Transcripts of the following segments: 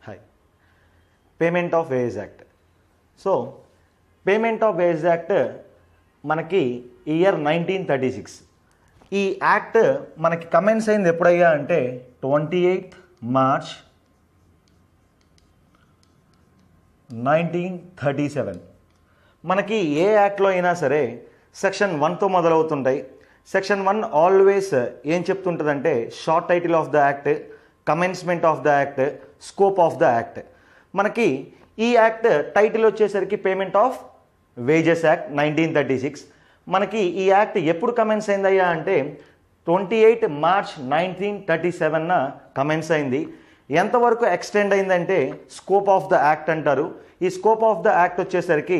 Hi. Payment of Wage Act. So, Payment of Wage Act మనకి year 1936. ఈ act మనకి commence అయింది ఎప్పుడయ్యా అంటే 28 మార్చ్ 1937. మనకి ఏ యాక్ట్లో అయినా సరే సెక్షన్ 1తో మొదలవుతుంటాయి. సెక్షన్ 1 ఆల్వేస్ ఏం చెప్తుంటుందంటే short title of the act, commencement of the act, scope of the act. మనకి ఈ యాక్ట్ టైటిల్ వచ్చేసరికి పేమెంట్ ఆఫ్ వేజెస్ యాక్ట్ 1936. మనకి ఈ యాక్ట్ ఎప్పుడు కమెన్స్ అయిందయ్యా అంటే 28 మార్చ్ 1937న కమెన్స్ అయింది. ఎంతవరకు ఎక్స్టెండ్ అయిందంటే స్కోప్ ఆఫ్ ద యాక్ట్ అంటారు. ఈ స్కోప్ ఆఫ్ ద యాక్ట్ వచ్చేసరికి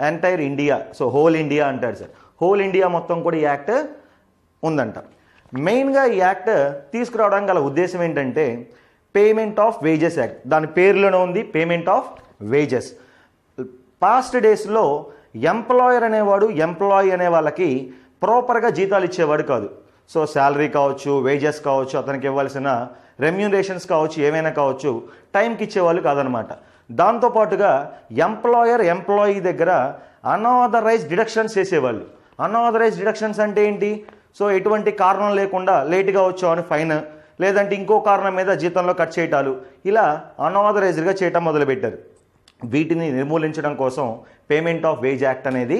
entire India, so whole India అంటారు సార్. హోల్ ఇండియా మొత్తం కూడా ఈ యాక్ట్ ఉందంట. మెయిన్గా ఈ యాక్ట్ తీసుకురావడానికి గల ఉద్దేశం ఏంటంటే పేమెంట్ ఆఫ్ వేజెస్ యాక్ట్. దాని పేరులోనే ఉంది పేమెంట్ ఆఫ్ వేజెస్. పాస్ట్ డేస్లో ఎంప్లాయర్ అనేవాడు ఎంప్లాయీ అనే వాళ్ళకి ప్రాపర్గా జీతాలు ఇచ్చేవాడు కాదు. సో శాలరీ కావచ్చు, వేజెస్ కావచ్చు, అతనికి ఇవ్వాల్సిన రెమ్యూనరేషన్స్ కావచ్చు, ఏమైనా కావచ్చు, టైంకి ఇచ్చేవాళ్ళు కాదనమాట. దాంతోపాటుగా ఎంప్లాయర్ ఎంప్లాయీ దగ్గర అన్ఆథరైజ్ డిడక్షన్స్ చేసేవాళ్ళు. అన్ఆథరైజ్ డిడక్షన్స్ అంటే ఏంటి? సో ఎటువంటి కారణం లేకుండా లేటుగా వచ్చామని ఫైన్, లేదంటే ఇంకో కారణం మీద జీతంలో కట్ చేయటాలు, ఇలా అన్ఆథరైజ్డ్గా చేయటం మొదలుపెట్టారు. వీటిని నిర్మూలించడం కోసం పేమెంట్ ఆఫ్ వేజ్ యాక్ట్ అనేది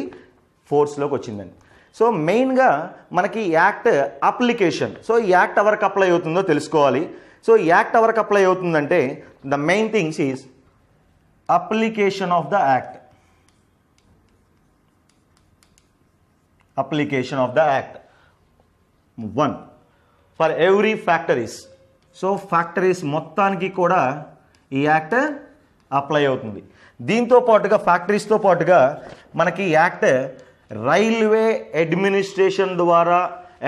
ఫోర్స్లోకి వచ్చిందండి. సో మెయిన్గా మనకి యాక్ట్ అప్లికేషన్. సో ఈ యాక్ట్ ఎవరికి అప్లై అవుతుందో తెలుసుకోవాలి. సో ఈ యాక్ట్ ఎవరికి అప్లై అవుతుందంటే the main things is application of the act. Application of the act 1 for every factories. So factories మొత్తానికి కూడా ఈ యాక్ట్ అప్లై అవుతుంది. దీంతో పాటుగా ఫ్యాక్టరీస్తో పాటుగా మనకి యాక్ట్ రైల్వే అడ్మినిస్ట్రేషన్ ద్వారా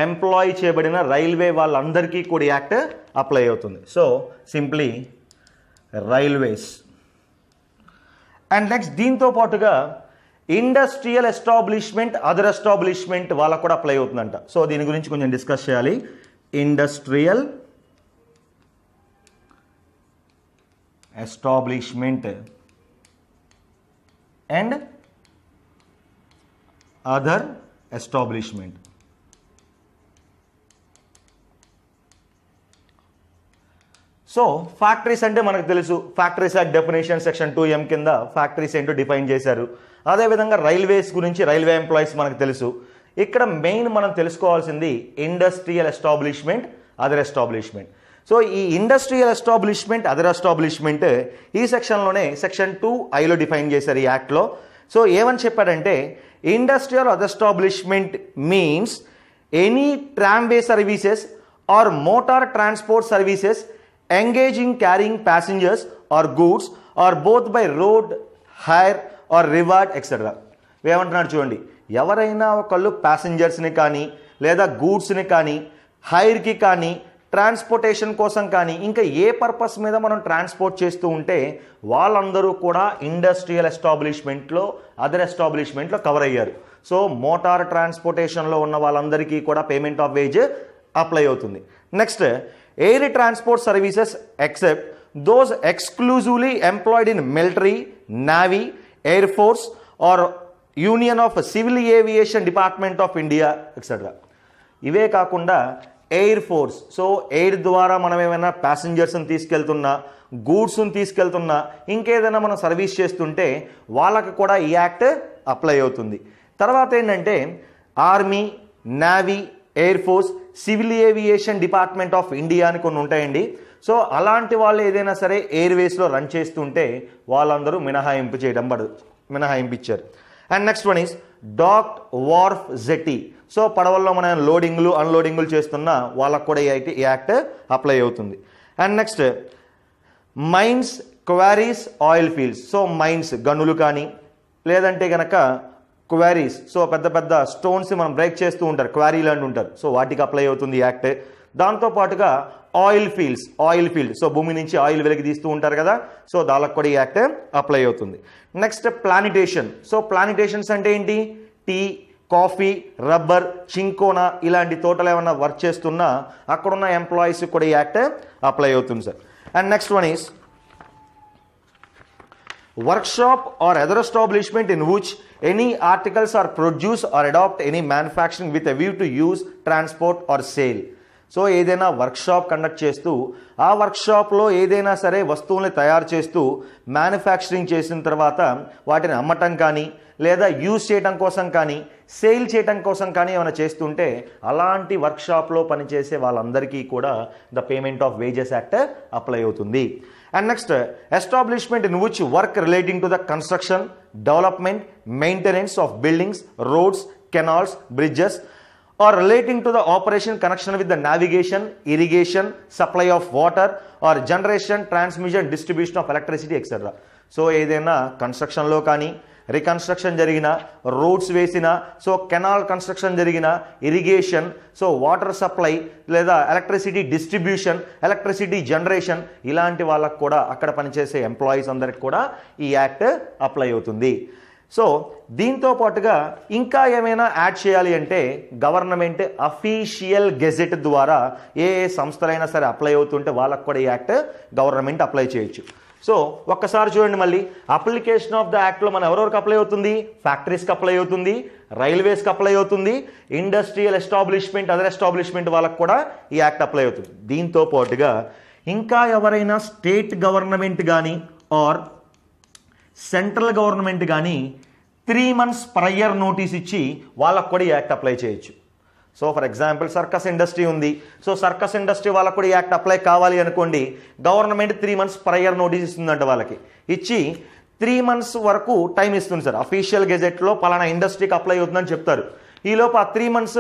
ఎంప్లాయ్ చేయబడిన రైల్వే వాళ్ళందరికీ కూడా యాక్ట్ అప్లై అవుతుంది. So simply railways. And next దీంతో పాటుగా ఇండస్ట్రియల్ ఎస్టాబ్లిష్మెంట్, అదర్ ఎస్టాబ్లిష్మెంట్ వాళ్ళకు కూడా అప్లై అవుతుందంట. సో దీని గురించి కొంచెం డిస్కస్ చేయాలి. Industrial establishment and other establishment. So factories అంటే మనకు తెలుసు, factories act definition section 2M కింద ఫ్యాక్టరీస్ ఏంటో డిఫైన్ చేశారు. అదేవిధంగా రైల్వేస్ గురించి రైల్వే ఎంప్లాయీస్ మనకు తెలుసు. ఇక్కడ మెయిన్ మనం తెలుసుకోవాల్సింది industrial establishment, other establishment. So ఈ ఇండస్ట్రియల్ ఎస్టాబ్లిష్మెంట్, అదర్ ఎస్టాబ్లిష్మెంట్ ఈ సెక్షన్లోనే సెక్షన్ 2I డిఫైన్ చేశారు ఈ యాక్ట్లో. సో ఏమని చెప్పాడంటే industrial other establishment means any tramway services are motor transport services engaging carrying passengers or goods or both by road, hire or reward etc. ఏమంటున్నాడు చూడండి, ఎవరైనా ఒకళ్ళు ప్యాసింజర్స్ని కానీ లేదా గూడ్స్ని కానీ హైర్కి కానీ ట్రాన్స్పోర్టేషన్ కోసం కానీ ఇంకా ఏ పర్పస్ మీద మనం ట్రాన్స్పోర్ట్ చేస్తూ ఉంటే వాళ్ళందరూ కూడా ఇండస్ట్రియల్ ఎస్టాబ్లిష్మెంట్లో, అదర్ ఎస్టాబ్లిష్మెంట్లో కవర్ అయ్యారు. సో మోటార్ ట్రాన్స్పోర్టేషన్లో ఉన్న వాళ్ళందరికీ కూడా పేమెంట్ ఆఫ్ వేజ్ అప్లై అవుతుంది. Next air transport services except those exclusively employed in military, navy, air force or union of civil aviation department of India etc. ఇవే కాకుండా air force, so air ద్వారా మనం ఏమైనా ప్యాసింజర్స్ని తీసుకెళ్తున్నా, గూడ్స్ని తీసుకెళ్తున్నా, ఇంకేదైనా మనం సర్వీస్ చేస్తుంటే వాళ్ళకి కూడా ఈ యాక్ట్ అప్లై అవుతుంది. తర్వాత ఏంటంటే army, navy, air force, civil aviation department of India అని కొన్ని ఉంటాయండి. సో అలాంటి వాళ్ళు ఏదైనా సరే ఎయిర్వేస్లో రన్ చేస్తుంటే వాళ్ళందరూ మినహాయింపు ఇచ్చారు. And next one is dock, wharf, jetty. So పడవల్లో మనం లోడింగ్లు అన్లోడింగ్లు చేస్తున్నా వాళ్ళకు కూడా ఈ యాక్ట్ అప్లై అవుతుంది. And next mines, quarries, oil fields. So mines గనులు కానీ లేదంటే కనుక క్వారీస్, సో పెద్ద పెద్ద స్టోన్స్ మనం బ్రేక్ చేస్తూ ఉంటారు, క్వారీలు అంటూ ఉంటారు. సో వాటికి అప్లై అవుతుంది యాక్ట్. దాంతోపాటుగా ఆయిల్ ఫీల్డ్, సో భూమి నుంచి ఆయిల్ వెలికి తీస్తూ ఉంటారు కదా, సో దానికి కూడా ఈ యాక్ట్ అప్లై అవుతుంది. Next plantation. సో ప్లానిటేషన్స్ అంటే ఏంటి? టీ, కాఫీ, రబ్బర్, చింకోనా ఇలాంటి తోటలు ఏమన్నా వర్క్ చేస్తున్నా అక్కడున్న ఎంప్లాయీస్ కూడా ఈ యాక్ట్ అప్లై అవుతుంది sir. And next one is workshop or other establishment in which any articles are produced or adopt any manufacturing with a view to use, transport or sale. So ఏదైనా workshop conduct చేస్తూ ఆ వర్క్షాప్లో ఏదైనా సరే వస్తువుల్ని తయారు చేస్తూ manufacturing చేసిన తర్వాత వాటిని అమ్మటం కానీ లేదా యూజ్ చేయడం కోసం కానీ సేల్ చేయడం కోసం కానీ ఏమైనా చేస్తుంటే అలాంటి వర్క్షాప్లో పనిచేసే వాళ్ళందరికీ కూడా the payment of wages act apply అవుతుంది. And next establishment in which work relating to the construction, development, maintenance of buildings, roads, canals, bridges or relating to the operation connection with the navigation, irrigation, supply of water or generation, transmission, distribution of electricity etc. So ఏదైనా కన్స్ట్రక్షన్లో కానీ reconstruction జరిగిన, roads వేసిన, so canal construction జరిగిన, irrigation, so water supply లేదా electricity distribution, electricity generation, ఇలాంటి వాళ్ళకు కూడా అక్కడ పనిచేసే ఎంప్లాయీస్ అందరికి కూడా ఈ యాక్ట్ అప్లై అవుతుంది. సో దీంతో పాటుగా ఇంకా ఏమైనా యాడ్ చేయాలి అంటే గవర్నమెంట్ అఫీషియల్ గెజెట్ ద్వారా ఏ సంస్థలైనా సరే అప్లై అవుతుంటే వాళ్ళకు కూడా ఈ యాక్ట్ గవర్నమెంట్ అప్లై చేయొచ్చు. సో ఒక్కసారి చూడండి, మళ్ళీ అప్లికేషన్ ఆఫ్ ద యాక్ట్లో మనం ఎవరెవరికి అప్లై అవుతుంది? ఫ్యాక్టరీస్కి అప్లై అవుతుంది, రైల్వేస్కి అప్లై అవుతుంది, ఇండస్ట్రియల్ ఎస్టాబ్లిష్మెంట్, అదర్ ఎస్టాబ్లిష్మెంట్ వాళ్ళకు కూడా ఈ యాక్ట్ అప్లై అవుతుంది. దీంతో పాటుగా ఇంకా ఎవరైనా స్టేట్ గవర్నమెంట్ కానీ ఆర్ సెంట్రల్ గవర్నమెంట్ కానీ 3 months ప్రయర్ నోటీస్ ఇచ్చి వాళ్ళకు కూడా ఈ యాక్ట్ అప్లై చేయొచ్చు. So for example circus industry ఉంది, సో సర్కస్ ఇండస్ట్రీ వాళ్ళకు కూడా ఈ యాక్ట్ అప్లై కావాలి అనుకోండి, గవర్నమెంట్ 3 months ప్రయర్ నోటీస్ ఇస్తుందంట. వాళ్ళకి ఇచ్చి 3 months వరకు టైం ఇస్తుంది సార్. అఫీషియల్ గెజెట్లో పలానా ఇండస్ట్రీకి అప్లై అవుతుందని చెప్తారు. ఈలోపు ఆ 3 months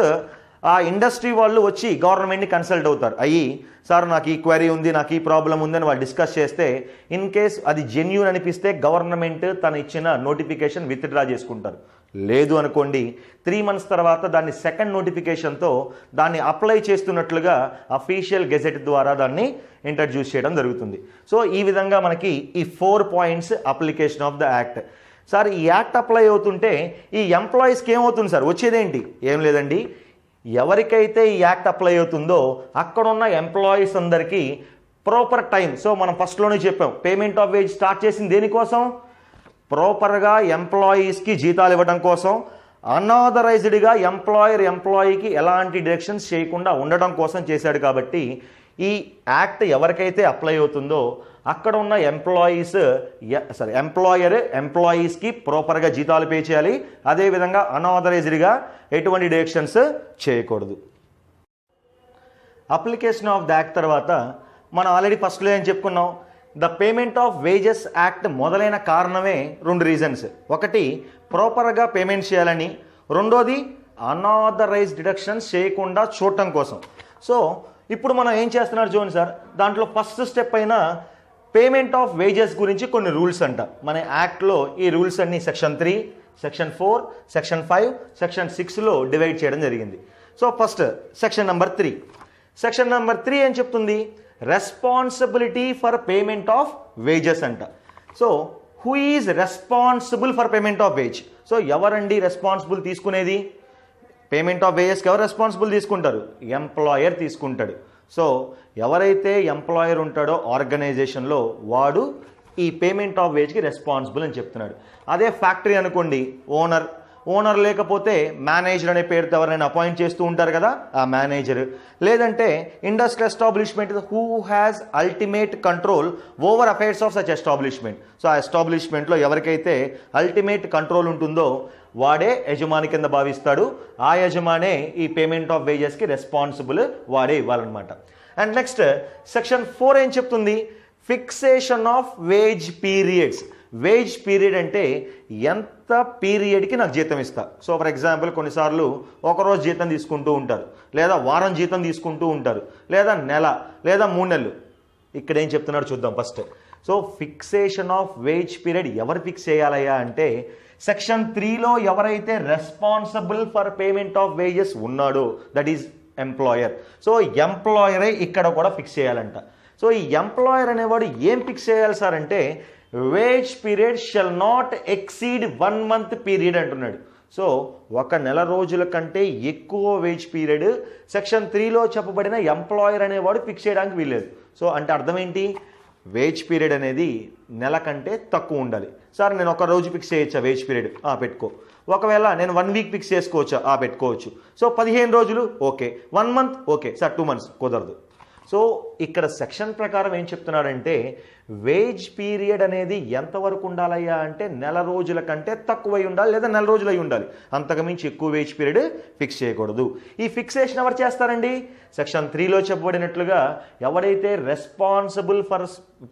ఆ ఇండస్ట్రీ వాళ్ళు వచ్చి గవర్నమెంట్ని కన్సల్ట్ అవుతారు. అయ్యి సార్ నాకు ఈ క్వైరీ ఉంది, నాకు ఈ ప్రాబ్లం ఉంది అని వాళ్ళు డిస్కస్ చేస్తే ఇన్ కేస్ అది జెన్యూన్ అనిపిస్తే గవర్నమెంట్ తను ఇచ్చిన నోటిఫికేషన్ విత్డ్రా చేసుకుంటారు. లేదు అనుకోండి 3 months తర్వాత దాన్ని సెకండ్ నోటిఫికేషన్తో దాన్ని అప్లై చేస్తున్నట్లుగా అఫీషియల్ గెజెట్ ద్వారా దాన్ని ఇంట్రడ్యూస్ చేయడం జరుగుతుంది. సో ఈ విధంగా మనకి ఈ 4 points application of the act. Sir ఈ యాక్ట్ అప్లై అవుతుంటే ఈ ఎంప్లాయీస్కి ఏమవుతుంది సార్? వచ్చేదేంటి? ఏం లేదండి, ఎవరికైతే ఈ యాక్ట్ అప్లై అవుతుందో అక్కడున్న ఎంప్లాయీస్ అందరికీ ప్రాపర్ టైం. సో మనం ఫస్ట్లోనే చెప్పాం, పేమెంట్ ఆఫ్ వేజ్ స్టార్ట్ చేసింది దేనికోసం? ప్రాపర్గా ఎంప్లాయీస్కి జీతాలు ఇవ్వడం కోసం, అన్ఆథరైజ్డ్గా ఎంప్లాయీకి ఎలాంటి డిరెక్షన్స్ చేయకుండా ఉండడం కోసం చేశాడు. కాబట్టి ఈ యాక్ట్ ఎవరికైతే అప్లై అవుతుందో అక్కడ ఉన్న ఎంప్లాయీస్కి ప్రాపర్గా జీతాలు పే చేయాలి. అదేవిధంగా అన్ఆథరైజ్డ్గా ఎటువంటి డిరెక్షన్స్ చేయకూడదు. అప్లికేషన్ ఆఫ్ ద యాక్ట్ తర్వాత మనం ఆల్రెడీ ఫస్ట్లో ఏం చెప్పుకున్నాం, the payment of wages act మొదలైన కారణమే 2 reasons. ఒకటి ప్రాపర్గా పేమెంట్ చేయాలని, రెండోది అన్ఆథరైజ్డ్ డిడక్షన్స్ చేయకుండా చూడటం కోసం. సో ఇప్పుడు మనం ఏం చేస్తున్నారు చూడండి సార్, దాంట్లో ఫస్ట్ స్టెప్ అయిన పేమెంట్ ఆఫ్ వేజెస్ గురించి కొన్ని రూల్స్ అంట. మన యాక్ట్లో ఈ రూల్స్ అన్ని సెక్షన్ 3, సెక్షన్ 4, సెక్షన్ 5, సెక్షన్ 6లో డివైడ్ చేయడం జరిగింది. So first section number 3. Section number 3 ఏం చెప్తుంది? Responsibility for payment of wages అంట. So who is responsible for payment of wage? So ఎవరండి రెస్పాన్సిబుల్ తీసుకునేది? పేమెంట్ ఆఫ్ వేజెస్కి ఎవరు రెస్పాన్సిబుల్ తీసుకుంటారు? ఎంప్లాయర్ తీసుకుంటాడు. సో ఎవరైతే ఎంప్లాయర్ ఉంటాడో ఆర్గనైజేషన్లో వాడు ఈ పేమెంట్ ఆఫ్ వేజ్కి రెస్పాన్సిబుల్ అని చెప్తున్నాడు. అదే ఫ్యాక్టరీ అనుకోండి, ఓనర్ లేకపోతే మేనేజర్ అనే పేరుతో ఎవరైనా అపాయింట్ చేస్తూ ఉంటారు కదా, ఆ మేనేజర్. లేదంటే industrial establishment who has ultimate control over affairs of such establishment. So ఆ ఎస్టాబ్లిష్మెంట్లో ఎవరికైతే అల్టిమేట్ కంట్రోల్ ఉంటుందో వాడే యజమాని కింద భావిస్తాడు. ఆ యజమానే ఈ పేమెంట్ ఆఫ్ వేజెస్కి రెస్పాన్సిబుల్ వాడే ఇవ్వాలన్నమాట. అండ్ నెక్స్ట్ సెక్షన్ 4 ఏం చెప్తుంది? Fixation of wage periods. Wage period అంటే ఎంత పీరియడ్కి నాకు జీతం ఇస్తా. సో ఫర్ ఎగ్జాంపుల్ కొన్నిసార్లు ఒకరోజు జీతం తీసుకుంటూ ఉంటారు, లేదా వారం జీతం తీసుకుంటూ ఉంటారు, లేదా నెల, లేదా 3 నెలలు. ఇక్కడ ఏం చెప్తున్నాడు చూద్దాం first. So fixation of wage period ఎవరు ఫిక్స్ చేయాలయ్యా అంటే సెక్షన్ 3లో ఎవరైతే responsible for payment of wages ఉన్నాడో దట్ ఈజ్ ఎంప్లాయర్. సో ఎంప్లాయరే ఇక్కడ కూడా ఫిక్స్ చేయాలంట. సో ఈ ఎంప్లాయర్ అనేవాడు ఏం ఫిక్స్ చేయాలి సార్ అంటే wage period shall not exceed 1 month period అంటున్నాడు. సో 1 నెల రోజుల కంటే ఎక్కువ వేజ్ పీరియడ్ సెక్షన్ 3లో చెప్పబడిన ఎంప్లాయర్ అనేవాడు ఫిక్స్ చేయడానికి వీల్లేదు. సో అంటే అర్థం ఏంటి? వేజ్ పీరియడ్ అనేది నెల కంటే తక్కువ ఉండాలి. సార్ నేను ఒక రోజు ఫిక్స్ చేయొచ్చా వేజ్ పీరియడ్? పెట్టుకో. ఒకవేళ నేను 1 వీక్ ఫిక్స్ చేసుకోవచ్చా? పెట్టుకోవచ్చు. సో 15 రోజులు okay, 1 month okay, sir 2 months కుదరదు. సో ఇక్కడ సెక్షన్ ప్రకారం ఏం చెప్తున్నాడంటే వేజ్ పీరియడ్ అనేది ఎంతవరకు ఉండాలయ్యా అంటే నెల రోజుల కంటే తక్కువై ఉండాలి లేదా నెల రోజులు అయి ఉండాలి. అంతకుమించి ఎక్కువ వేజ్ పీరియడ్ ఫిక్స్ చేయకూడదు. ఈ ఫిక్సేషన్ ఎవరు చేస్తారండి? సెక్షన్ 3లో చెప్పబడినట్లుగా ఎవరైతే responsible for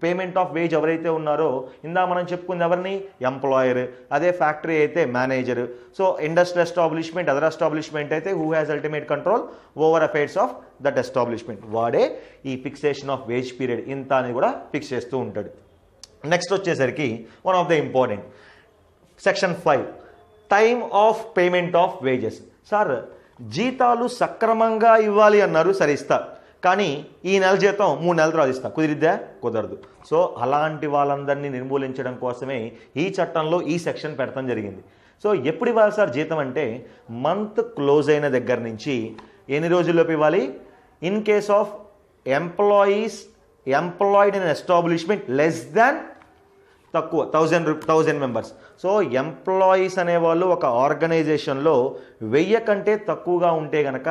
payment of wage ఎవరైతే ఉన్నారో, ఇందా మనం చెప్పుకుంది ఎవరిని? ఎంప్లాయర్. అదే ఫ్యాక్టరీ అయితే manager. So industrial establishment, other establishment అయితే who has ultimate control over affairs of that establishment, వాడే ఈ ఫిక్సేషన్ ఆఫ్ వేజ్ పీరియడ్ ఇంత అని కూడా ఫిక్స్ చేస్తూ ఉంటాడు. నెక్స్ట్ వచ్చేసరికి one of the important section 5 time of payment of wages. Sir జీతాలు సక్రమంగా ఇవ్వాలి అన్నారు, సరే ఇస్తా, కానీ ఈ నెల జీతం 3 నెలల తర్వాత ఇస్తా, కుదిరిద్దా? కుదరదు. సో అలాంటి వాళ్ళందరినీ నిర్మూలించడం కోసమే ఈ చట్టంలో ఈ సెక్షన్ పెడతాం జరిగింది. సో ఎప్పుడు ఇవ్వాలి సార్ జీతం అంటే మంత్ క్లోజ్ అయిన దగ్గర నుంచి ఎన్ని రోజుల్లోపు ఇవ్వాలి? In case of employed in establishment less than తక్కువ 1000 మెంబర్స్. సో ఎంప్లాయీస్ అనేవాళ్ళు ఒక ఆర్గనైజేషన్లో 1000 కంటే తక్కువగా ఉంటే కనుక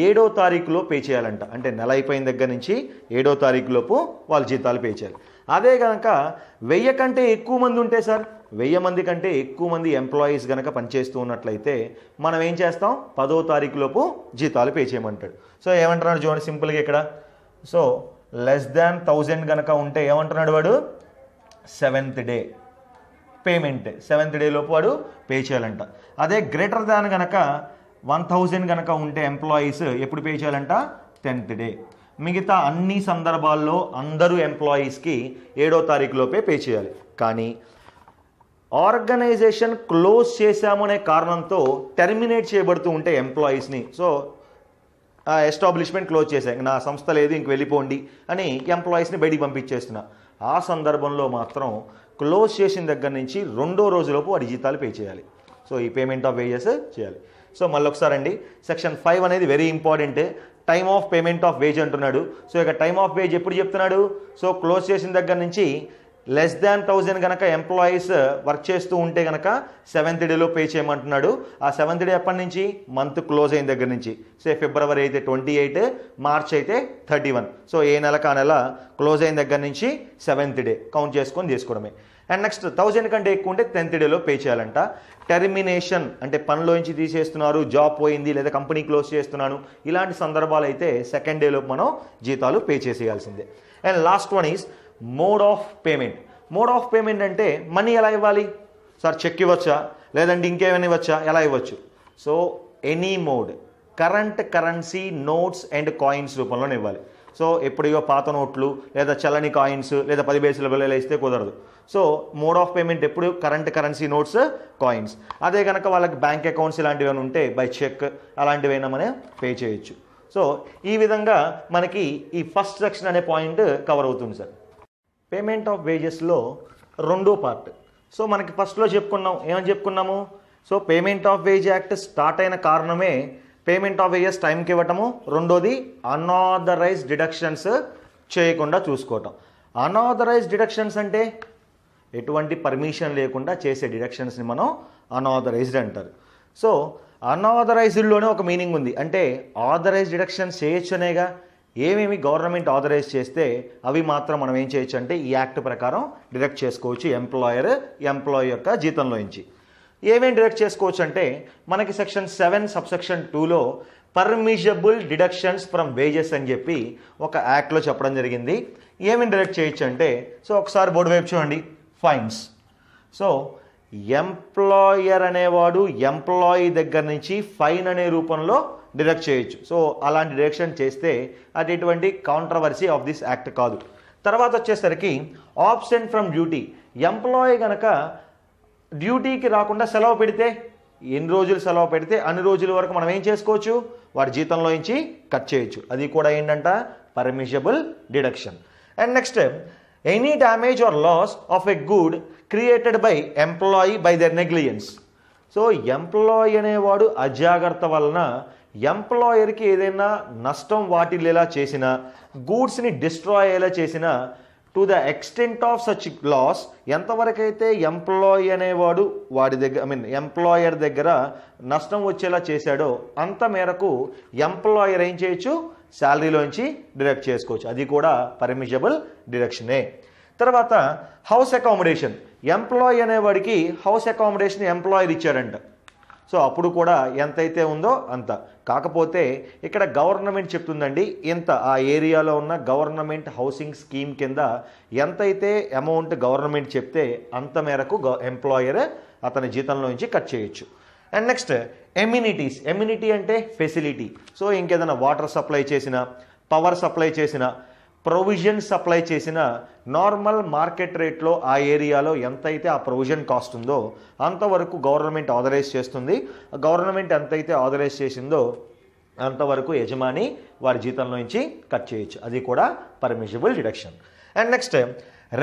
7వ తారీఖులో పే చేయాలంట. అంటే నెల అయిపోయిన దగ్గర నుంచి 7వ తారీఖులోపు వాళ్ళ జీతాలు పే చేయాలి. అదే కనుక 1000 కంటే ఎక్కువ మంది ఉంటే సార్, 1000 మంది కంటే ఎక్కువ మంది ఎంప్లాయీస్ కనుక పనిచేస్తూ ఉన్నట్లయితే మనం ఏం చేస్తాం? 10వ తారీఖులోపు జీతాలు పే చేయమంటాడు. సో ఏమంటున్నాడు చూడండి సింపుల్గా ఇక్కడ. సో లెస్ దాన్ 1000 కనుక ఉంటే ఏమంటున్నాడు వాడు? 7th day payment, 7th day లోపు వాడు పే చేయాలంట. అదే గ్రేటర్ దాన్ కనుక 1000 కనుక ఉంటే ఎంప్లాయీస్ ఎప్పుడు పే చేయాలంట? 10th day. మిగతా అన్ని సందర్భాల్లో అందరూ ఎంప్లాయీస్కి 7వ తారీఖులోపే పే చేయాలి. కానీ ఆర్గనైజేషన్ క్లోజ్ చేశామనే కారణంతో టెర్మినేట్ చేయబడుతూ ఉంటే ఎంప్లాయీస్ని, సో ఎస్టాబ్లిష్మెంట్ క్లోజ్ చేశాయి, నా సంస్థ లేదు ఇంక వెళ్ళిపోండి అని ఎంప్లాయీస్ని బయటికి పంపించేస్తున్నా, ఆ సందర్భంలో మాత్రం క్లోజ్ చేసిన దగ్గర నుంచి 2వ రోజులోపు వాడి జీతాలు పే చేయాలి. సో ఈ పేమెంట్ ఆఫ్ వేజెస్ చేయాలి. సో మళ్ళీ ఒకసారి అండి, సెక్షన్ 5 అనేది very important. Time of payment of wage అంటున్నాడు. సో ఇక టైమ్ ఆఫ్ వేజ్ ఎప్పుడు చెప్తున్నాడు? సో క్లోజ్ చేసిన దగ్గర నుంచి లెస్ దాన్ 1000 కనుక ఎంప్లాయీస్ వర్క్ చేస్తూ ఉంటే కనుక 7th డేలో పే చేయమంటున్నాడు. ఆ 7th డే ఎప్పటి నుంచి? మంత్ క్లోజ్ అయిన దగ్గర నుంచి. సే ఫిబ్రవరి అయితే 28, మార్చ్ అయితే 31. సో ఏ నెలకు ఆ నెల క్లోజ్ అయిన దగ్గర నుంచి 7th డే కౌంట్ చేసుకొని తీసుకోవడమే. అండ్ నెక్స్ట్ 1000 కంటే ఎక్కువ ఉంటే 10th డేలో పే చేయాలంట. టెర్మినేషన్ అంటే పనిలోంచి తీసేస్తున్నారు, జాబ్ పోయింది, లేదా కంపెనీ క్లోజ్ చేస్తున్నాను, ఇలాంటి సందర్భాలు అయితే 2nd డేలో మనం జీతాలు పే చేసేయాల్సిందే. And last one is mode of payment. Mode of payment అంటే మనీ ఎలా ఇవ్వాలి సార్? చెక్ ఇవ్వచ్చా, లేదంటే ఇంకేమైనా ఇవ్వచ్చా? ఎలా ఇవ్వచ్చు? So any mode, current currency notes and coins రూపంలోనే ఇవ్వాలి. సో ఎప్పుడో పాత నోట్లు లేదా చల్లని కాయిన్స్ లేదా 10 పైసల బిళ్ళలు ఇస్తే కుదరదు. సో మోడ్ ఆఫ్ పేమెంట్ ఎప్పుడు కరెంట్ కరెన్సీ నోట్స్, కాయిన్స్. అదే కనుక వాళ్ళకి బ్యాంక్ అకౌంట్స్ ఇలాంటివి ఉంటే బై చెక్ అలాంటివైనా మనం పే చేయొచ్చు. సో ఈ విధంగా మనకి ఈ ఫస్ట్ సెక్షన్ అనే పాయింట్ కవర్ అవుతుంది సార్. పేమెంట్ ఆఫ్ వేజెస్లో 2వ పార్ట్. సో మనకి ఫస్ట్లో చెప్పుకున్నాం, ఏమని చెప్పుకున్నాము? So payment of wage act start అయిన కారణమే పేమెంట్ ఆఫ్ వేజెస్ టైంకి ఇవ్వటము, రెండోది అన్ఆథరైజ్డ్ డిడక్షన్స్ చేయకుండా చూసుకోవటం. అన్ఆథరైజ్డ్ డిడక్షన్స్ అంటే ఎటువంటి పర్మిషన్ లేకుండా చేసే డిడక్షన్స్ని మనం అన్ఆథరైజ్డ్ అంటారు. సో అన్ఆథరైజ్డ్లోనే ఒక మీనింగ్ ఉంది, అంటే ఆథరైజ్డ్ డిడక్షన్స్ చేయొచ్చునేగా. ఏమేమి గవర్నమెంట్ ఆథరైజ్ చేస్తే అవి మాత్రం మనం ఏం చేయొచ్చు అంటే ఈ యాక్ట్ ప్రకారం డిడక్ట్ చేసుకోవచ్చు ఎంప్లాయీ యొక్క జీతంలోంచి. ఏమేమి డిడక్ట్ చేసుకోవచ్చు అంటే మనకి సెక్షన్ 7 సబ్సెక్షన్ 2లో పర్మిషబుల్ డిడక్షన్స్ ఫ్రమ్ వేజెస్ అని చెప్పి ఒక యాక్ట్లో చెప్పడం జరిగింది. ఏమేమి డిడక్ట్ చేయొచ్చు అంటే, సో ఒకసారి బోర్డు వైపు చూడండి, ఫైన్స్. సో ఎంప్లాయర్ అనేవాడు ఎంప్లాయీ దగ్గర నుంచి ఫైన్ అనే రూపంలో డిడక్ట్ చేయొచ్చు. సో అలాంటి డిడక్షన్ చేస్తే అది ఎటువంటి కాంట్రవర్సీ ఆఫ్ దిస్ యాక్ట్ కాదు. తర్వాత వచ్చేసరికి ఆబ్సెంట్ ఫ్రమ్ డ్యూటీ. ఎంప్లాయీ కనుక డ్యూటీకి రాకుండా సెలవు పెడితే, ఎన్ని రోజులు సెలవు పెడితే అన్ని రోజుల వరకు మనం ఏం చేసుకోవచ్చు? వాడి జీతంలో నుంచి కట్ చేయొచ్చు. అది కూడా ఏంటంట permissible deduction. And next any damage or loss of a good created by employee by their negligence. So employee అనేవాడు అజాగ్రత్త వలన ఎంప్లాయర్కి ఏదైనా నష్టం వాటిల్లేలా చేసినా, గూడ్స్ని డిస్ట్రాయ్ అయ్యేలా చేసినా to the extent of such loss, ఎంతవరకైతే ఎంప్లాయీ అనేవాడు వాడి దగ్గర ఎంప్లాయర్ దగ్గర నష్టం వచ్చేలా చేశాడో అంత మేరకు ఎంప్లాయర్ ఏం చేయొచ్చు, శాలరీలోంచి డిడక్ట్ చేసుకోవచ్చు. అది కూడా పర్మిషబుల్ డిడక్షనే. తర్వాత హౌస్ అకామిడేషన్, ఎంప్లాయీ అనేవాడికి హౌస్ అకామిడేషన్ ఎంప్లాయర్ ఇచ్చాడంట. సో అప్పుడు కూడా ఎంతైతే ఉందో అంత. కాకపోతే ఇక్కడ గవర్నమెంట్ చెప్తుందండి, ఇంత ఆ ఏరియాలో ఉన్న గవర్నమెంట్ హౌసింగ్ స్కీమ్ కింద ఎంతైతే అమౌంట్ గవర్నమెంట్ చెప్తే అంత మేరకు ఎంప్లాయర్ అతని జీతంలోంచి కట్ చేయొచ్చు. అండ్ నెక్స్ట్ ఎమ్యూనిటీస్, ఎమ్యూనిటీ అంటే ఫెసిలిటీ. సో ఇంకేదైనా వాటర్ సప్లై చేసిన, పవర్ సప్లై చేసిన, ప్రొవిజన్ సప్లై చేసిన నార్మల్ మార్కెట్ రేట్లో ఆ ఏరియాలో ఎంతైతే ఆ ప్రొవిజన్ కాస్ట్ ఉందో అంతవరకు గవర్నమెంట్ ఆథరైజ్ చేస్తుంది. గవర్నమెంట్ ఎంతైతే ఆథరైజ్ చేసిందో అంతవరకు యజమాని వారి జీతంలో నుంచి కట్ చేయొచ్చు. అది కూడా permissible deduction. And next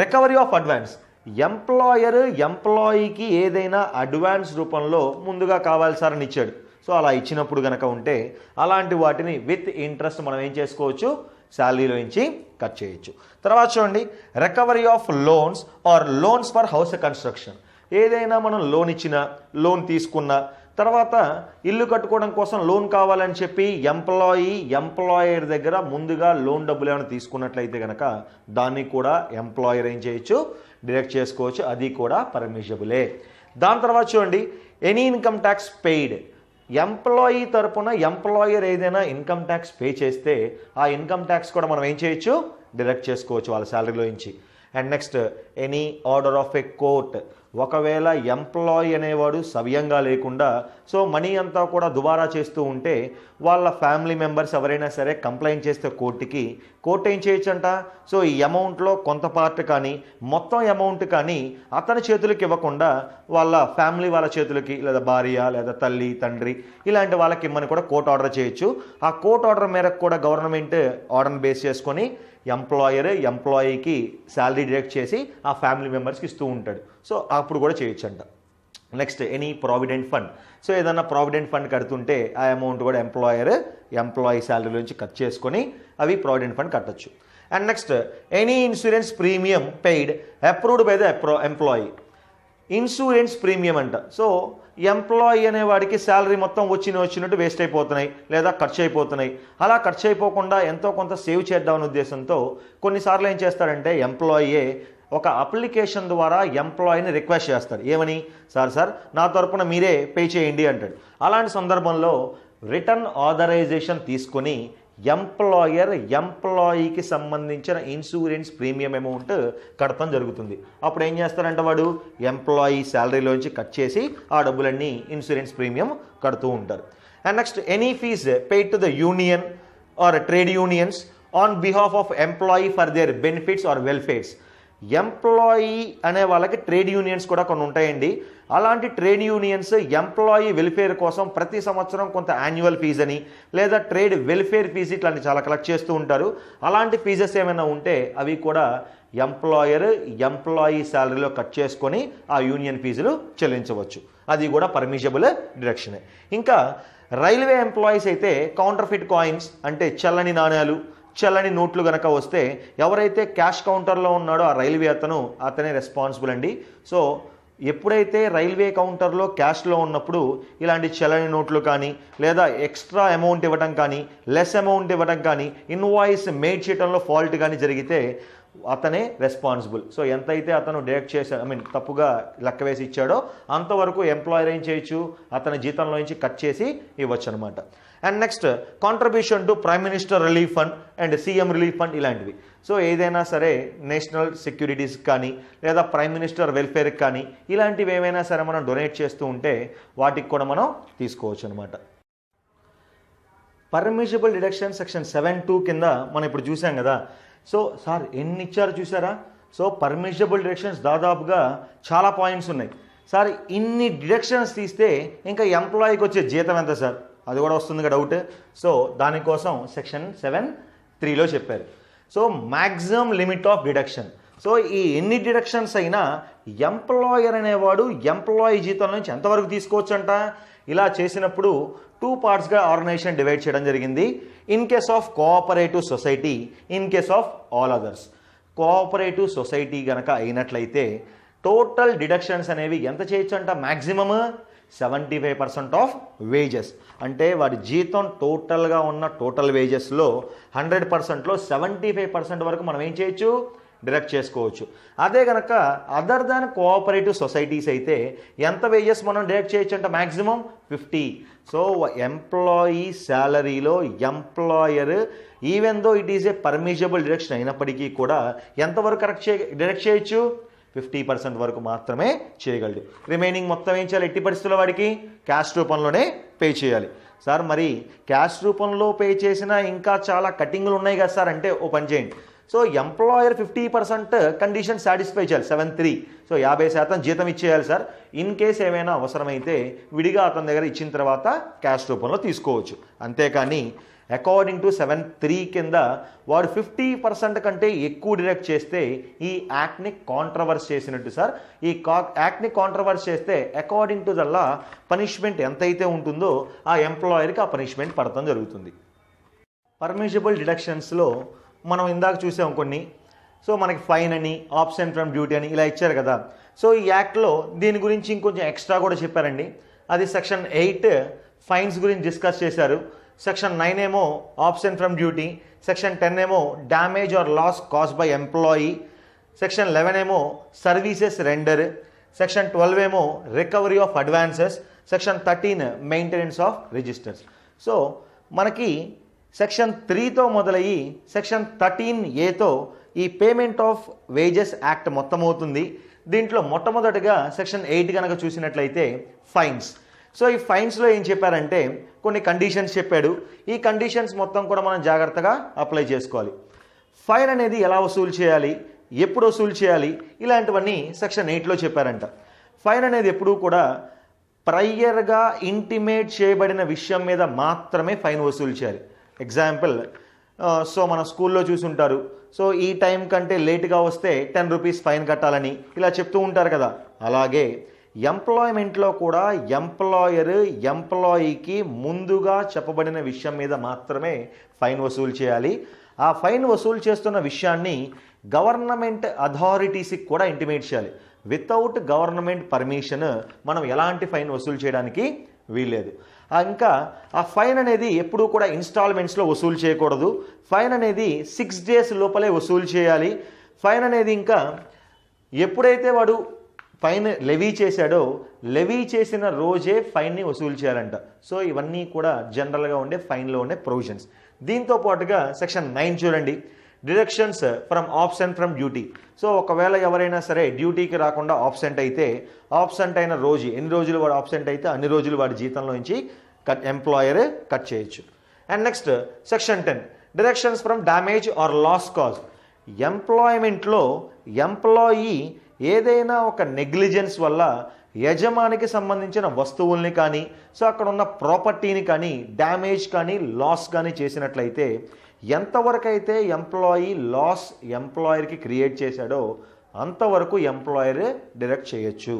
recovery of advance, employer ఎంప్లాయీకి ఏదైనా అడ్వాన్స్ రూపంలో ముందుగా కావాలి సార్ అని ఇచ్చాడు. సో అలా ఇచ్చినప్పుడు కనుక ఉంటే అలాంటి వాటిని విత్ ఇంట్రెస్ట్ మనం ఏం చేసుకోవచ్చు, శాలరీలో నుంచి కట్ చేయొచ్చు. తర్వాత చూడండి recovery of loans or loans for house construction, ఏదైనా మనం లోన్ ఇచ్చినా, లోన్ తీసుకున్నా, తర్వాత ఇల్లు కట్టుకోవడం కోసం లోన్ కావాలని చెప్పి ఎంప్లాయర్ దగ్గర ముందుగా లోన్ డబ్బులు ఏమైనా తీసుకున్నట్లయితే కనుక దాన్ని కూడా ఎంప్లాయర్ ఏం చేయొచ్చు, డిడక్ట్ చేసుకోవచ్చు. అది కూడా పర్మిషబులే. దాని తర్వాత చూడండి any income tax paid, employee తరపున ఎంప్లాయర్ ఏదైనా ఇన్కమ్ ట్యాక్స్ పే చేస్తే ఆ ఇన్కమ్ ట్యాక్స్ కూడా మనం ఏం చేయొచ్చు, డిడక్ట్ చేసుకోవచ్చు వాళ్ళ శాలరీలో నుంచి. And next any order of a court, ఒకవేళ ఎంప్లాయీ అనేవాడు సవ్యంగా లేకుండా సో మనీ అంతా కూడా దుబారా చేస్తూ ఉంటే వాళ్ళ ఫ్యామిలీ మెంబర్స్ ఎవరైనా సరే కంప్లైంట్ చేస్తే కోర్టు ఏం చేయొచ్చు అంట, సో ఈ అమౌంట్లో కొంత పార్ట్ కానీ మొత్తం అమౌంట్ కానీ అతని చేతులకి ఇవ్వకుండా వాళ్ళ ఫ్యామిలీ వాళ్ళ చేతులకి, లేదా భార్య లేదా తల్లి తండ్రి ఇలాంటి వాళ్ళకి ఇమ్మని కూడా కోర్టు ఆర్డర్ చేయొచ్చు. ఆ కోర్టు ఆర్డర్ మేరకు కూడా గవర్నమెంట్ ఆర్డర్ని బేస్ చేసుకొని ఎంప్లాయర్ ఎంప్లాయీకి శాలరీ డిడక్ట్ చేసి ఆ ఫ్యామిలీ మెంబర్స్కి ఇస్తూ ఉంటాడు. సో అప్పుడు కూడా చేయొచ్చు అంట. Next any provident fund, so ఏదన్నా ప్రావిడెంట్ ఫండ్ కడుతుంటే ఆ అమౌంట్ కూడా ఎంప్లాయీ శాలరీ నుంచి కట్ చేసుకొని అవి ప్రావిడెంట్ ఫండ్ కట్టచ్చు. And next any insurance premium paid approved by the employee, insurance premium అంట. సో ఎంప్లాయీ అనేవాడికి శాలరీ మొత్తం వచ్చినట్టు వేస్ట్ అయిపోతున్నాయి లేదా ఖర్చు అయిపోతున్నాయి. అలా ఖర్చు అయిపోకుండా ఎంతో కొంత సేవ్ చేద్దామనే ఉద్దేశంతో కొన్నిసార్లు ఏం చేస్తాడంటే ఎంప్లాయీయే ఒక అప్లికేషన్ ద్వారా ఎంప్లాయీని రిక్వెస్ట్ చేస్తాడు. ఏమని, సార్ నా తరపున మీరే పే చేయండి అంటాడు. అలాంటి సందర్భంలో రిటర్న్ ఆథరైజేషన్ తీసుకొని ఎంప్లాయీకి సంబంధించిన ఇన్సూరెన్స్ ప్రీమియం అమౌంట్ కడతాం జరుగుతుంది. అప్పుడు ఏం చేస్తారంటే వాడు ఎంప్లాయీ శాలరీలోంచి కట్ చేసి ఆ డబ్బులన్నీ ఇన్సూరెన్స్ ప్రీమియం కడుతూ ఉంటారు. And next any fees paid to the union or trade unions on behalf of employee for their benefits or welfares, employee అనే వాళ్ళకి ట్రేడ్ యూనియన్స్ కూడా కొన్ని ఉంటాయండి. అలాంటి ట్రేడ్ యూనియన్స్ ఎంప్లాయీ వెల్ఫేర్ కోసం ప్రతి సంవత్సరం కొంత యాన్యువల్ ఫీజ్ అని లేదా ట్రేడ్ వెల్ఫేర్ ఫీజు ఇట్లాంటి చాలా కలెక్ట్ చేస్తూ ఉంటారు. అలాంటి ఫీజెస్ ఏమైనా ఉంటే అవి కూడా ఎంప్లాయీ శాలరీలో కట్ చేసుకొని ఆ యూనియన్ ఫీజులు చెల్లించవచ్చు. అది కూడా పర్మిషబుల్ డిడక్షనే. ఇంకా రైల్వే ఎంప్లాయీస్ అయితే కౌంటర్ఫిట్ కాయిన్స్ అంటే చల్లని నాణ్యాలు, చల్లని నోట్లు కనుక వస్తే ఎవరైతే క్యాష్ కౌంటర్లో ఉన్నాడో ఆ రైల్వే అతనే రెస్పాన్సిబుల్ అండి. సో ఎప్పుడైతే రైల్వే కౌంటర్లో క్యాష్లో ఉన్నప్పుడు ఇలాంటి చల్లని నోట్లు కానీ లేదా ఎక్స్ట్రా అమౌంట్ ఇవ్వడం కానీ లెస్ అమౌంట్ ఇవ్వడం కానీ ఇన్వాయిస్ మేడ్ చేయడంలో ఫాల్ట్ కానీ జరిగితే అతనే రెస్పాన్సిబుల్. సో ఎంతైతే అతను డిడక్ట్ చేసా తప్పుగా లెక్క వేసి ఇచ్చాడో అంతవరకు ఎంప్లాయర్ ఏం చేయొచ్చు, అతని జీతంలో నుంచి కట్ చేసి ఇవ్వచ్చు అనమాట. And next contribution to prime minister relief fund and CM relief fund ఇలాంటివి. సో ఏదైనా సరే నేషనల్ సెక్యూరిటీస్ కానీ లేదా ప్రైమ్ మినిస్టర్ వెల్ఫేర్కి కానీ ఇలాంటివి ఏమైనా సరే మనం డొనేట్ చేస్తూ ఉంటే వాటికి కూడా మనం తీసుకోవచ్చు అనమాట. పర్మిషబుల్ డిడక్షన్ సెక్షన్ 7(2) కింద మనం ఇప్పుడు చూసాం కదా. సో సార్ ఎన్ని ఇచ్చారు చూసారా. సో పర్మిషబుల్ డిడక్షన్స్ దాదాపుగా చాలా పాయింట్స్ ఉన్నాయి. సార్ ఇన్ని డిడక్షన్స్ తీస్తే ఇంకా ఎంప్లాయీకి వచ్చే జీతం ఎంత సార్, అది కూడా వస్తుంది డౌట్. సో దానికోసం సెక్షన్ 7(3)లో చెప్పారు. So maximum limit of deduction. So ఈ ఎన్ని డిడక్షన్స్ అయినా ఎంప్లాయర్ అనేవాడు ఎంప్లాయీ జీతం నుంచి ఎంతవరకు తీసుకోవచ్చు అంట. ఇలా చేసినప్పుడు 2 పార్ట్స్గా ఆర్గనైజేషన్ డివైడ్ చేయడం జరిగింది. In case of cooperative society, in case of all others. Cooperative society కనుక అయినట్లయితే టోటల్ డిడక్షన్స్ అనేవి ఎంత చేయొచ్చు అంట, మ్యాక్సిమమ్ 75% ఆఫ్ వేజెస్. అంటే వాడి జీతం టోటల్గా ఉన్న టోటల్ వేజెస్లో 100%లో 75% వరకు మనం ఏం చేయొచ్చు, డిడక్ట్ చేసుకోవచ్చు. అదే కనుక అదర్ దాన్ కోఆపరేటివ్ సొసైటీస్ అయితే ఎంత వేజెస్ మనం డిడక్ట్ చేయొచ్చు అంటే మ్యాక్సిమం 50. సో ఎంప్లాయీ శాలరీలో employer even though it is a permissible deduction అయినప్పటికీ కూడా ఎంతవరకు డిడక్ట్ చేయొచ్చు, 50% వరకు మాత్రమే చేయగలడు. రిమైనింగ్ మొత్తం ఏం చేయాలి, ఎట్టి పరిస్థితుల్లో వాడికి క్యాష్ రూపంలోనే పే చేయాలి. సార్ మరి క్యాష్ రూపంలో పే చేసినా ఇంకా చాలా కటింగ్లు ఉన్నాయి కదా సార్ అంటే ఓ పని చేయండి. సో ఎంప్లాయర్ 50% కండిషన్ సాటిస్ఫై చేయాలి 7(3). సో 50% జీతం ఇచ్చేయాలి సార్. ఇన్ కేస్ ఏమైనా అవసరమైతే విడిగా అతని దగ్గర ఇచ్చిన తర్వాత క్యాష్ రూపంలో తీసుకోవచ్చు. అంతేకాని అకార్డింగ్ టు 7(3) కింద వాడు 50% కంటే ఎక్కువ డిడక్ట్ చేస్తే ఈ యాక్ట్ని కాంట్రవర్స్ చేసినట్టు సార్. ఈ యాక్ట్ని కాంట్రవర్స్ చేస్తే according to the law punishment ఎంతైతే ఉంటుందో ఆ ఎంప్లాయర్కి ఆ పనిష్మెంట్ పడటం జరుగుతుంది. పర్మిషబుల్ డిడక్షన్స్లో మనం ఇందాక చూసాం కొన్ని. సో మనకి ఫైన్ అని, ఆబ్సెంట్ ఫ్రమ్ డ్యూటీ అని ఇలా ఇచ్చారు కదా. సో ఈ యాక్ట్లో దీని గురించి ఇంకొంచెం ఎక్స్ట్రా కూడా చెప్పారండి. అది సెక్షన్ 8 ఫైన్స్ గురించి డిస్కస్ చేశారు. సెక్షన్ 9 ఏమో ఆబ్సెంట్ ఫ్రమ్ డ్యూటీ, సెక్షన్ 10 ఏమో damage or loss caused by employee, section 11 ఏమో సర్వీసెస్ రెండర్, సెక్షన్ 12 ఏమో recovery of advances, section 13 maintenance of registers. So మనకి సెక్షన్ 3తో మొదలయ్యి సెక్షన్ 13A ఈ పేమెంట్ ఆఫ్ వేజెస్ యాక్ట్ మొత్తం అవుతుంది. దీంట్లో మొట్టమొదటిగా సెక్షన్ 8 కనుక చూసినట్లయితే ఫైన్స్. సో ఈ ఫైన్స్లో ఏం చెప్పారంటే కొన్ని కండిషన్స్ చెప్పాడు. ఈ కండిషన్స్ మొత్తం కూడా మనం జాగ్రత్తగా అప్లై చేసుకోవాలి. ఫైన్ అనేది ఎలా వసూలు చేయాలి, ఎప్పుడు వసూలు చేయాలి, ఇలాంటివన్నీ సెక్షన్ 8లో చెప్పారంట. ఫైన్ అనేది ఎప్పుడూ కూడా ప్రయర్గా ఇంటిమేట్ చేయబడిన విషయం మీద మాత్రమే ఫైన్ వసూలు చేయాలి. ఎగ్జాంపుల్, సో మన స్కూల్లో చూసుంటారు, సో ఈ టైం కంటే లేట్గా వస్తే 10 రూపీస్ ఫైన్ కట్టాలని ఇలా చెప్తూ ఉంటారు కదా. అలాగే ఎంప్లాయ్మెంట్లో కూడా ఎంప్లాయర్ ఎంప్లాయీకి ముందుగా చెప్పబడిన విషయం మీద మాత్రమే ఫైన్ వసూలు చేయాలి. ఆ ఫైన్ వసూలు చేస్తున్న విషయాన్ని గవర్నమెంట్ అథారిటీస్కి కూడా ఇంటిమేట్ చేయాలి. వితౌట్ గవర్నమెంట్ పర్మిషన్ మనం ఎలాంటి ఫైన్ వసూలు చేయడానికి వీల్లేదు. ఇంకా ఆ ఫైన్ అనేది ఎప్పుడూ కూడా ఇన్స్టాల్మెంట్స్లో వసూలు చేయకూడదు. ఫైన్ అనేది 6 days లోపలే వసూలు చేయాలి. ఫైన్ అనేది ఇంకా ఎప్పుడైతే వాడు ఫైన్ లెవీ చేశాడో లెవీ చేసిన రోజే ఫైన్ని వసూలు చేయాలంట. సో ఇవన్నీ కూడా జనరల్గా ఉండే ఫైన్లో ఉండే ప్రొవిజన్స్. దీంతో పాటుగా సెక్షన్ 9 చూడండి, deductions from absent from duty. So ఒకవేళ ఎవరైనా సరే డ్యూటీకి రాకుండా ఆబ్సెంట్ అయితే ఆబ్సెంట్ అయిన రోజు ఎన్ని రోజులు వాడు ఆబ్సెంట్ అయితే అన్ని రోజులు వాడి జీతంలో నుంచి ఎంప్లాయర్ కట్ చేయొచ్చు. And next section 10 deductions from damage or loss cause. ఎంప్లాయ్మెంట్లో ఎంప్లాయీ ఏదైనా ఒక నెగ్లిజెన్స్ వల్ల యజమానికి సంబంధించిన వస్తువుల్ని కానీ సో అక్కడ ఉన్న ప్రాపర్టీని కానీ డ్యామేజ్ కానీ లాస్ కానీ చేసినట్లయితే ఎంతవరకు అయితే ఎంప్లాయీ లాస్ ఎంప్లాయర్కి క్రియేట్ చేశాడో అంతవరకు ఎంప్లాయర్ డిడక్ట్ చేయొచ్చు.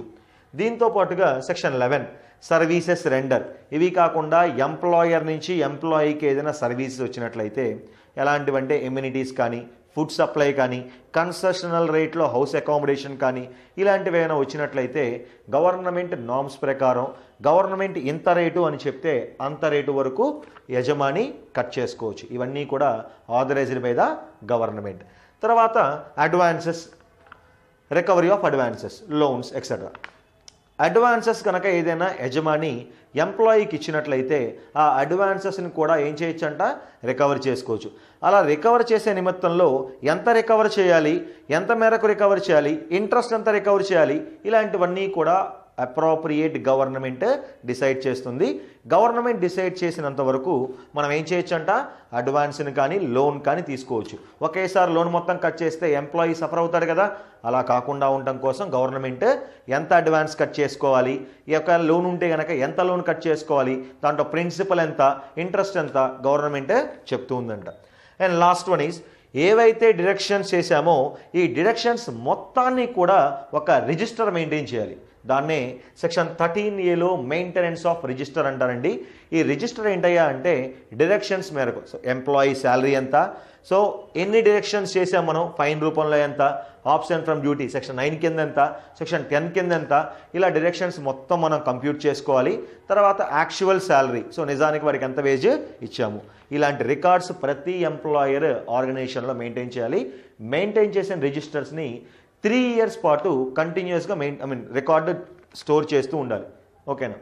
దీంతో పాటుగా సెక్షన్ 11 సర్వీసెస్ రెండర్. ఇవి కాకుండా ఎంప్లాయర్ నుంచి ఎంప్లాయీకి ఏదైనా సర్వీసెస్ వచ్చినట్లయితే ఎలాంటివంటే ఎమ్యూనిటీస్ కానీ, ఫుడ్ సప్లై కానీ, కన్సెషనల్ రేట్లో హౌస్ అకామిడేషన్ కానీ ఇలాంటివి ఏమైనా వచ్చినట్లయితే గవర్నమెంట్ నామ్స్ ప్రకారం గవర్నమెంట్ ఇంత రేటు అని చెప్తే అంత రేటు వరకు యజమాని కట్ చేసుకోవచ్చు. ఇవన్నీ కూడా ఆథరైజ్డ్ బై ద గవర్నమెంట్. తర్వాత advances, recovery of advances, loans etcetera. Advances కనుక ఏదైనా యజమాని ఎంప్లాయీకి ఇచ్చినట్లయితే ఆ అడ్వాన్సెస్ని కూడా ఏం చేయొచ్చంట, రికవర్ చేసుకోవచ్చు. అలా రికవర్ చేసే నిమిత్తంలో ఎంత రికవర్ చేయాలి, ఎంత మేరకు రికవర్ చేయాలి, ఇంట్రెస్ట్ ఎంత రికవర్ చేయాలి, ఇలాంటివన్నీ కూడా అప్రోప్రియేట్ గవర్నమెంట్ డిసైడ్ చేస్తుంది. గవర్నమెంట్ డిసైడ్ చేసినంత వరకు మనం ఏం చేయొచ్చంట, అడ్వాన్స్ని కానీ లోన్ కానీ తీసుకోవచ్చు. ఒకేసారి లోన్ మొత్తం కట్ చేస్తే ఎంప్లాయీ సఫర్ అవుతాడు కదా. అలా కాకుండా ఉండటం కోసం గవర్నమెంట్ ఎంత అడ్వాన్స్ కట్ చేసుకోవాలి, ఈ యొక్క లోన్ ఉంటే కనుక ఎంత లోన్ కట్ చేసుకోవాలి, దాంట్లో ప్రిన్సిపల్ ఎంత, ఇంట్రెస్ట్ ఎంత గవర్నమెంట్ చెప్తూ ఉందంట. అండ్ లాస్ట్ వన్ ఈజ్ ఏవైతే డిడక్షన్స్ చేశామో ఈ డిడక్షన్స్ మొత్తాన్ని కూడా ఒక రిజిస్టర్ మెయింటైన్ చేయాలి. దాన్నే section 13A maintenance of register అంటారండి. ఈ రిజిస్టర్ ఏంటయ్యా అంటే డిడక్షన్స్ మేరకు ఎంప్లాయీ శాలరీ ఎంత, సో ఎన్ని డిడక్షన్స్ చేసాం మనం, ఫైన్ రూపంలో ఎంత, ఆప్షన్ ఫ్రమ్ డ్యూటీ సెక్షన్ 9 కింద ఎంత, సెక్షన్ 10 కింద ఎంత, ఇలా డిడక్షన్స్ మొత్తం మనం కంప్యూట్ చేసుకోవాలి. తర్వాత యాక్చువల్ శాలరీ, సో నిజానికి వారికి ఎంత వేజ్ ఇచ్చాము, ఇలాంటి రికార్డ్స్ ప్రతి ఎంప్లాయర్ ఆర్గనైజేషన్లో మెయింటైన్ చేయాలి. మెయింటైన్ చేసిన రిజిస్టర్స్ని 3 years పాటు కంటిన్యూస్గా రికార్డు స్టోర్ చేస్తూ ఉండాలి. ఓకేనా.